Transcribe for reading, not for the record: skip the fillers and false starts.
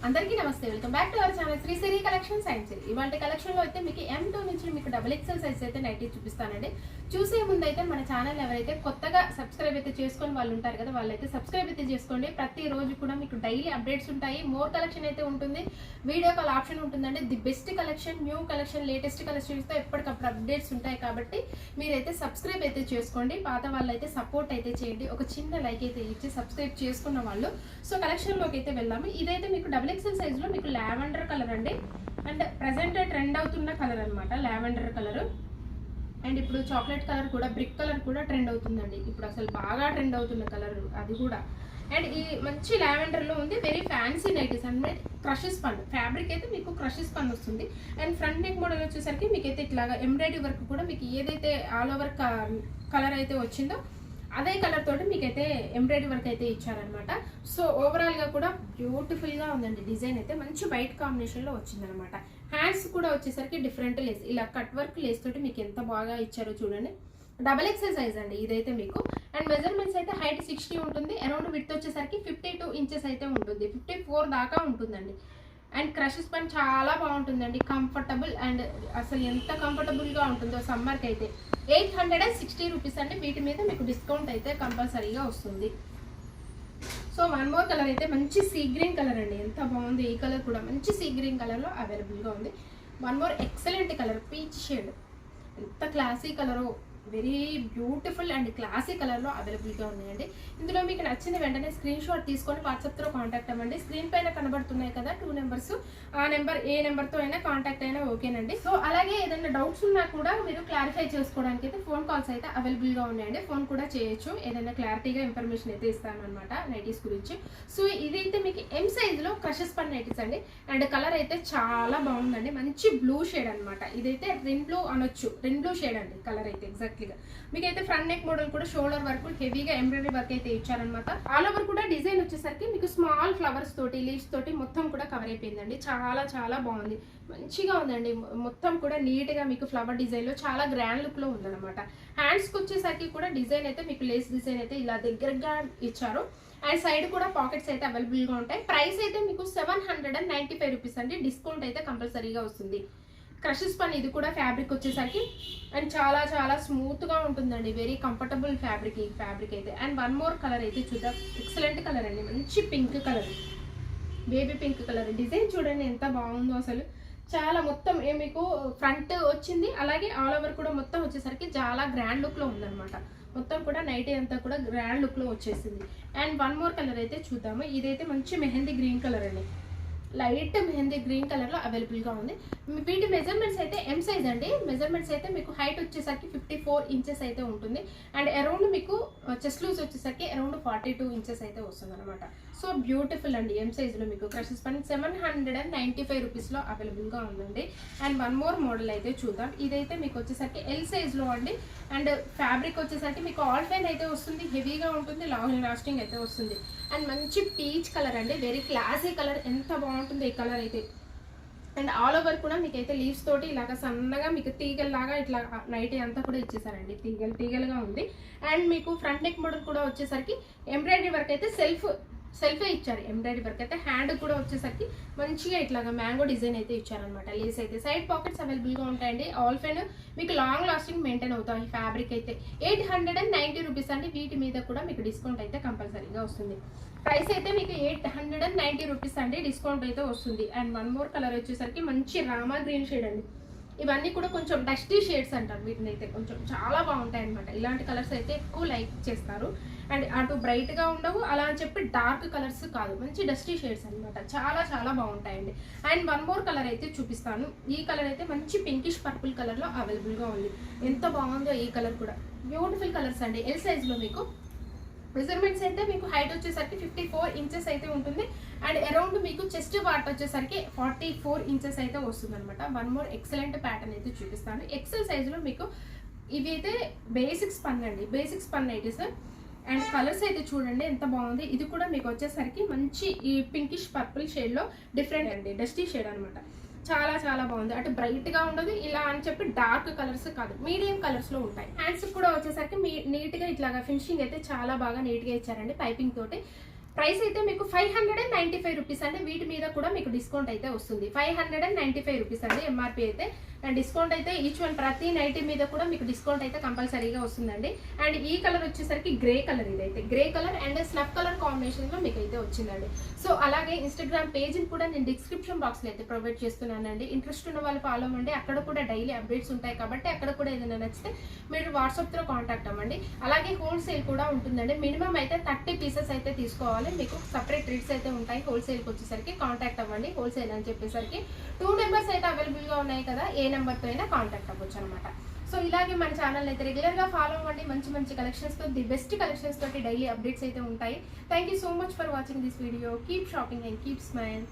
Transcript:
అందరికీ నమస్తే, welcome back to our channel Srisri collections and Siri. ఇవాళ కలెక్షన్ లో అయితే మీకు M2 నుంచి మీకు XXL సైజ్ అయితే నైటీ చూపిస్తానండి. చూసే ముందు అయితే మన ఛానల్ ఎవరైతే కొత్తగా సబ్స్క్రైబ్ అయితే చేసుకొని వాళ్ళు ఉంటారు కదా, వాళ్ళైతే సబ్స్క్రైబ్ అయితే చేసుకోండి. ప్రతి రోజు కూడా మీకు డైలీ అప్డేట్స్ ఉంటాయి, మోర్ కలెక్షన్ అయితే ఉంటుంది, వీడియో కాల్ ఆప్షన్ ఉంటుందండి. The best collection, new collection, latest collections తో ఎప్పటికప్పుడు అప్డేట్స్ ఉంటాయి కాబట్టి మీరైతే సబ్స్క్రైబ్ అయితే చేసుకోండి. పాత వాళ్ళైతే సపోర్ట్ అయితే చేయండి, ఒక చిన్న లైక్ అయితే ఇచ్చి సబ్స్క్రైబ్ చేసుకున్న వాళ్ళు. సో కలెక్షన్ లోకి అయితే వెళ్దాము. ఇదైతే మీకు XXL సైజ్ లో మీకు లావెండర్ కలర్ అండి, అండ్ ప్రెసెంట్ ట్రెండ్ అవుతున్న కలర్ అనమాట లావెండర్ కలర్. అండ్ ఇప్పుడు చాక్లెట్ కలర్ కూడా, బ్రిక్ కలర్ కూడా ట్రెండ్ అవుతుందండి, ఇప్పుడు అసలు బాగా ట్రెండ్ అవుతున్న కలర్ అది కూడా. అండ్ ఈ మంచి లావెండర్ లో ఉంది, వెరీ ఫ్యాన్సీ నైటీస్ అంటే క్రషెస్ పన్ ఫ్యాబ్రిక్ అయితే మీకు క్రషెస్ పన్ వస్తుంది. అండ్ ఫ్రంట్ నెక్ మోడల్ వచ్చేసరికి మీకు అయితే ఇట్లాగా ఎంబ్రాయిడరీ వర్క్ కూడా మీకు ఏదైతే ఆల్ ఓవర్ కలర్ అయితే వచ్చిందో అదే కలర్ తోటి మీకైతే ఎంబ్రాయిడరీ వర్క్ అయితే ఇచ్చారనమాట. సో ఓవరాల్ గా కూడా బ్యూటిఫుల్ గా ఉందండి, డిజైన్ అయితే మంచి వైట్ కాంబినేషన్ లో వచ్చిందనమాట. హ్యాండ్స్ కూడా వచ్చేసరికి డిఫరెంట్ లేస్, ఇలా కట్ వర్క్ లేస్ తోటి మీకు ఎంత బాగా ఇచ్చారో చూడండి. XXL సైజ్ అండి ఇదైతే మీకు. అండ్ మెజర్మెంట్స్ అయితే హైట్ 60 ఉంటుంది, అరౌండ్ విడ్త్ వచ్చేసరికి 52 ఇంచెస్ అయితే ఉంటుంది, 54 దాకా ఉంటుందండి. అండ్ క్రషెస్ పని చాలా బాగుంటుందండి, కంఫర్టబుల్. అండ్ అసలు ఎంత కంఫర్టబుల్ గా ఉంటుందో సమ్మర్కి అయితే. 860 రూపీస్ అండి, వీటి మీద మీకు డిస్కౌంట్ అయితే కంపల్సరీగా వస్తుంది. సో వన్ మోర్ కలర్ అయితే మంచి సీ గ్రీన్ కలర్ అండి, ఎంత బాగుంది. ఈ కలర్ కూడా మంచి సీ గ్రీన్ కలర్ లో అవైలబుల్ గా ఉంది. One more excellent colour, peach shade, ఎంత క్లాసీ కలరో, very beautiful and classy colour లో అవైలబుల్ గా ఉన్నాయండి. ఇందులో మీకు నచ్చిన వెంటనే స్క్రీన్ షాట్ తీసుకొని వాట్సాప్ తో కాంటాక్ట్ అవ్వండి. స్క్రీన్ పైన కనబడుతున్నాయి కదా 2 నెంబర్స్, ఆ నెంబర్ ఏ నెంబర్ తో అయినా కాంటాక్ట్ అయినా ఓకేనండి. సో అలాగే ఏదైనా డౌట్స్ ఉన్నా కూడా మీరు క్లారిఫై చేసుకోవడానికి అయితే ఫోన్ కాల్స్ అయితే అవైలబుల్ గా ఉన్నాయండి, ఫోన్ కూడా చేయొచ్చు, ఏదైనా క్లారిటీగా ఇన్ఫర్మేషన్ అయితే ఇస్తాను అనమాట నైటీస్ గురించి. సో ఇదైతే మీకు M సైజ్ లో క్రషెస్ పన్ నైటీస్ అండి. అండ్ కలర్ అయితే చాలా బాగుందండి, మంచి బ్లూ షేడ్ అనమాట. ఇదైతే రెన్ బ్లూ అనొచ్చు, రెన్ బ్లూ షేడ్ అండి కలర్ అయితే ఎగ్జాక్ట్లీగా. మీకైతే ఫ్రంట్ నెక్ మోడల్ కూడా షోల్డర్ వర్క్, హెవీగా ఎంబ్రాయిడరీ వర్క్ అయితే ఇచ్చారనమాట. ఆల్ ఓవర్ కూడా డిజైన్ వచ్చేసరికి మీకు స్మాల్ ఫ్లవర్స్ తోటి, లీవ్స్ తోటి మొత్తం కూడా కవర్ అయిపోయిందండి. చాలా చాలా బాగుంది, మంచిగా ఉందండి. మొత్తం కూడా నీట్ గా మీకు ఫ్లవర్ డిజైన్ లో చాలా గ్రాండ్ లుక్ లో ఉందన్నమాట. హ్యాండ్స్ కి వచ్చేసరికి కూడా డిజైన్ అయితే మీకు లేస్ డిజైన్ అయితే ఇలా దగ్గరగా ఇచ్చారు. అండ్ సైడ్ కూడా పాకెట్స్ అయితే అవైలబుల్ గా ఉంటాయి. ప్రైస్ అయితే మీకు 795 రూపీస్ అండి, డిస్కౌంట్ అయితే కంపల్సరీగా వస్తుంది. క్రషెస్ పని ఇది కూడా ఫ్యాబ్రిక్ వచ్చేసరికి. అండ్ చాలా చాలా స్మూత్ గా ఉంటుందండి, వెరీ కంఫర్టబుల్ ఫ్యాబ్రిక్ ఈ ఫ్యాబ్రిక్ అయితే. అండ్ వన్ మోర్ కలర్ అయితే చూద్దాం, ఎక్సలెంట్ కలర్ అండి, మంచి pink colour, baby pink colour. Design చూడండి ఎంత బాగుందో అసలు. చాలా మొత్తం మీకు ఫ్రంట్ వచ్చింది, అలాగే ఆల్ ఓవర్ కూడా మొత్తం వచ్చేసరికి చాలా గ్రాండ్ లుక్ లో ఉందన్నమాట. మొత్తం కూడా నైటీ అంతా కూడా గ్రాండ్ లుక్ లో వచ్చేసింది. అండ్ వన్ మోర్ కలర్ అయితే చూద్దాము. ఇదైతే మంచి మెహందీ గ్రీన్ కలర్ అండి, లైట్ మెహందీ గ్రీన్ కలర్ లో అవైలబుల్ గా ఉంది. వీటి మెజర్మెంట్స్ అయితే M సైజ్ అండి. మెజర్మెంట్స్ అయితే మీకు హైట్ వచ్చేసరికి 54 ఇంచెస్ అయితే ఉంటుంది. అండ్ అరౌండ్ మీకు చెస్ట్ లూజ్ వచ్చేసరికి అరౌండ్ 42 ఇంచెస్ అయితే వస్తుంది అనమాట. సో బ్యూటిఫుల్ అండి, M సైజ్ లో మీకు క్రషెస్ పని 795 రూపీస్ లో అవైలబుల్ గా ఉందండి. అండ్ వన్ మోర్ మోడల్ అయితే చూద్దాం. ఇదైతే మీకు వచ్చేసరికి L సైజ్ లో అండి. అండ్ ఫ్యాబ్రిక్ వచ్చేసరికి మీకు ఆల్ ఫైన్ అయితే వస్తుంది, హెవీగా ఉంటుంది, లాంగ్ లాస్టింగ్ అయితే వస్తుంది. అండ్ మంచి పీచ్ కలర్ అండి, వెరీ క్లాసీ కలర్, ఎంత బాగుంటుంది ఈ కలర్ అయితే. అండ్ ఆల్ ఓవర్ కూడా మీకు అయితే లీవ్స్ తోటి ఇలాగ సన్నగా మీకు తీగల్లాగా ఇట్లా నైటీ అంతా కూడా ఇచ్చేసారండి, తీగలుగా ఉంది. అండ్ మీకు ఫ్రంట్ నెక్ మోడల్ కూడా వచ్చేసరికి ఎంబ్రాయిడరీ వర్క్ అయితే సెల్ఫే ఇచ్చారు. ఎంబ్రాయిడరీ వర్క్ అయితే హ్యాండ్ కూడా వచ్చేసరికి మంచిగా ఇట్లాగా మ్యాంగో డిజైన్ అయితే ఇచ్చారనమాట. లేస్ అయితే సైడ్ పాకెట్స్ అవైలబుల్ గా ఉంటాయండి. ఆల్ ఫైన్ మీకు లాంగ్ లాస్టింగ్ మెయింటైన్ అవుతాయి. ఫ్యాబ్రిక్ అయితే 890 రూపీస్ అండి, వీటి మీద కూడా మీకు డిస్కౌంట్ అయితే కంపల్సరీగా వస్తుంది. ప్రైస్ అయితే మీకు 890 రూపీస్ అండి, డిస్కౌంట్ అయితే వస్తుంది. అండ్ వన్ మోర్ కలర్ వచ్చేసరికి మంచి రామా గ్రీన్ షేడ్ అండి. ఇవన్నీ కూడా కొంచెం డస్టీ షేడ్స్ అంటారు వీటిని అయితే, కొంచెం చాలా బాగుంటాయి అనమాట. ఇలాంటి కలర్స్ అయితే ఎక్కువ లైక్ చేస్తారు. అండ్ అటు బ్రైట్ గా ఉండవు, అలా అని చెప్పి డార్క్ కలర్స్ కాదు, మంచి డస్టీ షేడ్స్ అనమాట, చాలా చాలా బాగుంటాయండి. అండ్ వన్ మోర్ కలర్ అయితే చూపిస్తాను. ఈ కలర్ అయితే మంచి పింకిష్ పర్పుల్ కలర్ లో అవైలబుల్ గా ఉంది, ఎంత బాగుందో ఈ కలర్ కూడా. బ్యూటిఫుల్ కలర్స్ అండి. L సైజ్ లో మీకు మెజర్మెంట్స్ అయితే మీకు హైట్ వచ్చేసరికి 54 ఇంచెస్ అయితే ఉంటుంది. అండ్ అరౌండ్ మీకు చెస్ట్ పార్ట్ వచ్చేసరికి 44 ఇంచెస్ అయితే వస్తుంది అనమాట. వన్ మోర్ ఎక్సలెంట్ ప్యాటర్న్ అయితే చూపిస్తాను. XL సైజ్ లో మీకు ఇవి అయితే బేసిక్స్ పన్ అండి, బేసిక్స్ పన్ నైటీస్. అండ్ కలర్స్ అయితే చూడండి ఎంత బాగుంది. ఇది కూడా మీకు వచ్చేసరికి మంచి ఈ పింకిష్ పర్పుల్ షేడ్ లో డిఫరెంట్ అండి, డస్టీ షేడ్ అనమాట. చాలా చాలా బాగుంది, అటు బ్రైట్ గా ఉండదు, ఇలా అని చెప్పి డార్క్ కలర్స్ కాదు, మీడియం కలర్స్ లో ఉంటాయి. హ్యాండ్స్ కూడా వచ్చేసరికి నీట్ గా ఇట్లాగా ఫినిషింగ్ అయితే చాలా బాగా నీట్ గా ఇచ్చారండి, పైపింగ్ తోటి. ప్రైస్ అయితే మీకు 595 రూపీస్ అండి. వీటి మీద కూడా మీకు డిస్కౌంట్ అయితే వస్తుంది. 595 రూపీస్ అండి ఎంఆర్పి అయితే. అండ్ డిస్కౌంట్ అయితే ఈచ్ వన్ ప్రతి నైటీ మీద కూడా మీకు డిస్కౌంట్ అయితే కంపల్సరీగా వస్తుందండి. అండ్ ఈ కలర్ వచ్చేసరికి గ్రే కలర్, ఇదైతే grey colour and snuff colour కాంబినేషన్లో మీకు అయితే వచ్చిందండి. సో అలాగే ఇన్స్టాగ్రామ్ పేజ్ని కూడా నేను డిస్క్రిప్షన్ బాక్స్లో అయితే ప్రొవైడ్ చేస్తున్నానండి. ఇంట్రెస్ట్ ఉన్న వాళ్ళు ఫాలో అవ్వండి. అక్కడ కూడా డైలీ అప్డేట్స్ ఉంటాయి కాబట్టి అక్కడ కూడా ఏదైనా నచ్చితే మీరు వాట్సాప్తో కాంటాక్ట్ అవ్వండి. అలాగే హోల్సేల్ కూడా ఉంటుందండి. మినిమం అయితే 30 పీసెస్ అయితే తీసుకోవాలి. మీకు సపరేట్ రేట్స్ అయితే ఉంటాయి. హోల్సేల్కి వచ్చేసరికి కాంటాక్ట్ అవ్వండి. హోల్సేల్ అని చెప్పేసరికి 2 నెంబర్స్ అయితే అవైలబుల్గా ఉన్నాయి కదా, ఏ నెంబర్తో అయినా కాంటాక్ట్ అవ్వచ్చు అనమాట. సో ఇలాగే మన ఛానల్ అయితే రెగ్యులర్గా ఫాలో అవ్వండి. మంచి మంచి కలెక్షన్స్తో, ది బెస్ట్ కలెక్షన్స్ తోటి డైలీ అప్డేట్స్ అయితే ఉంటాయి. Thank you so much for watching this video. Keep shopping and keep smile.